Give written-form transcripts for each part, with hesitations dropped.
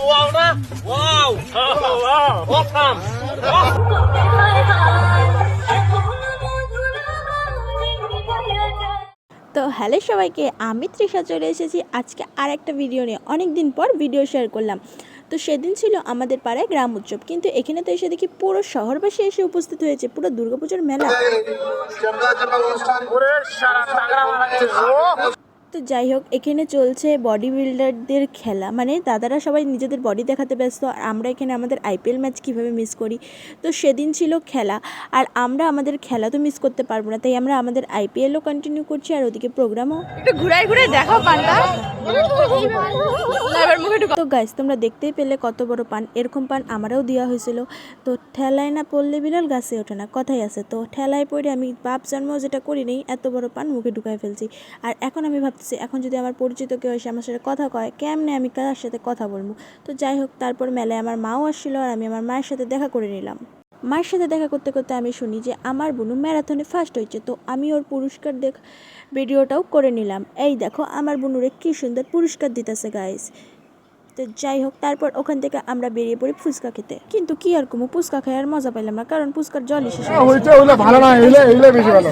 Wow না wow wow awesome তো hello সবাইকে, আমি তৃষা চলে এসেছি আজকে আর একটা ভিডিও নিয়ে। অনেক দিন পর ভিডিও শেয়ার করলাম। তো সেদিন ছিল আমাদের পাড়ায় গ্রাম উৎসব, কিন্তু এখানে তো এসে দেখি পুরো শহরবাসী এসে উপস্থিত হয়েছে, পুরো দুর্গাপুজোর মেলা। তো যাই হোক, এখানে চলছে বডি বিল্ডারদের খেলা, মানে দাদারা সবাই নিজেদের বডি দেখাতে ব্যস্ত, আর আমরা এখানে আমাদের আইপিএল ম্যাচ কীভাবে মিস করি। তো সেদিন ছিল খেলা, আর আমরা আমাদের খেলা তো মিস করতে পারবো না, তাই আমরা আমাদের আইপিএলও কন্টিনিউ করছি, আর ওদিকে প্রোগ্রামও একটু ঘুরাই ঘুরাই দেখো পানটা। তো গাইস, তোমরা দেখতেই পেলে কত বড় পান। এরকম পান আমারও দেওয়া হয়েছিল। তো ঠেলায় না পড়লে বিড়াল গাছে ওঠে না, কথাই আছে। তো ঠেলায় পড়ে আমি বাপ জন্মও যেটা করি নেই, এত বড় পান মুখে ঢুকাই ফেলছি। আর এখন আমি ভাবতেছি, এখন যদি আমার পরিচিত কেউ এসে আমার সাথে কথা কয়, কেমনে আমি কার সাথে কথা বলবো। তো যাই হোক, তারপর মেলায় আমার মাও আসছিল, আর আমি আমার মায়ের সাথে দেখা করে নিলাম। মায়ের সাথে দেখা করতে করতে আমি শুনি যে আমার বোনু ম্যারাথনে ফার্স্ট হয়েছে। তো আমি ওর পুরস্কার ভিডিওটাও করে নিলাম। এই দেখো আমার বোনুরে কি সুন্দর পুরস্কার দিতেছে গাইস। তো যাই হোক, তারপর ওখান থেকে আমরা বেরিয়ে পড়ি ফুচকা খেতে। কিন্তু কি আর কমু, ফুচকা খাই আর মজা পাইলাম না, কারণ ফুচকার জলই শেষ হয়ে গেছে। ভালো না, এগুলো বেশি ভালো।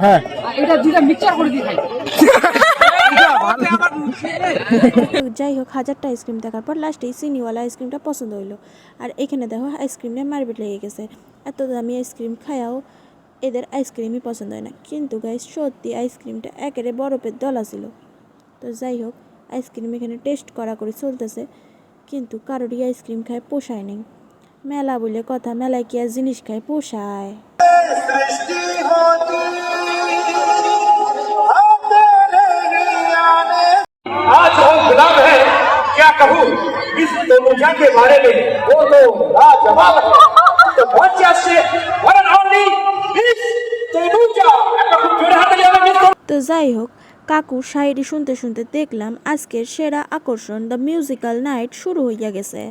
হ্যাঁ, এটা দুইটা মিক্সচার করে দিই খাই। যাই হোক, 1000টা আইসক্রিম দেখার পর লাস্টে চিনিওয়ালা আইসক্রিমটা পছন্দ হইলো। আর এখানে দেখো আইসক্রিমে মারপিট লেগে গেছে। এত দামি আইসক্রিম খায়াও এদের আইসক্রিমই পছন্দ হয় না। কিন্তু গাইস, সত্যি আইসক্রিমটা একেবারে বরফের দলা ছিল। তো যাই হোক, আইসক্রিম এখানে টেস্ট করা করে চলতেছে, কিন্তু কারোরই আইসক্রিম খায় পোষায় নেই। মেলা বলে কথা, মেলায় কি আর জিনিস খায় পোষায়। आज हम गुलाम है क्या कहूँ इस तनुजा के बारे में वो तो लाजवाब है तो बहुत से वन एंड ओनली इस तनुजा একটা খুব জোরে হাতে লিয়ে মিস তো যাই হোক, কাকুর শায়েরি শুনতে শুনতে দেখলাম আজকের সেরা আকর্ষণ দ্য মিউজিক্যাল নাইট শুরু হইয়া গেছে।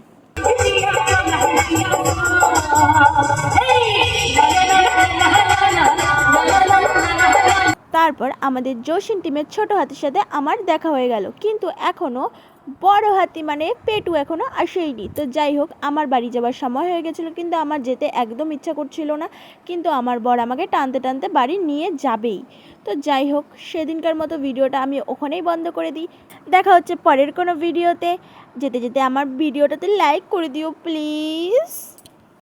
তারপর আমাদের জোশিন টিমের ছোট হাতির সাথে আমার দেখা হয়ে গেল, কিন্তু এখনও বড় হাতি মানে পেটু এখনও আসেইনি। তো যাই হোক, আমার বাড়ি যাবার সময় হয়ে গেছিলো, কিন্তু আমার যেতে একদম ইচ্ছা করছিল না, কিন্তু আমার বর আমাকে টানতে টানতে বাড়ি নিয়ে যাবেই। তো যাই হোক, সেদিনকার মতো ভিডিওটা আমি ওখানেই বন্ধ করে দিই। দেখা হচ্ছে পরের কোনো ভিডিওতে। যেতে যেতে আমার ভিডিওটাতে লাইক করে দিও প্লিজ।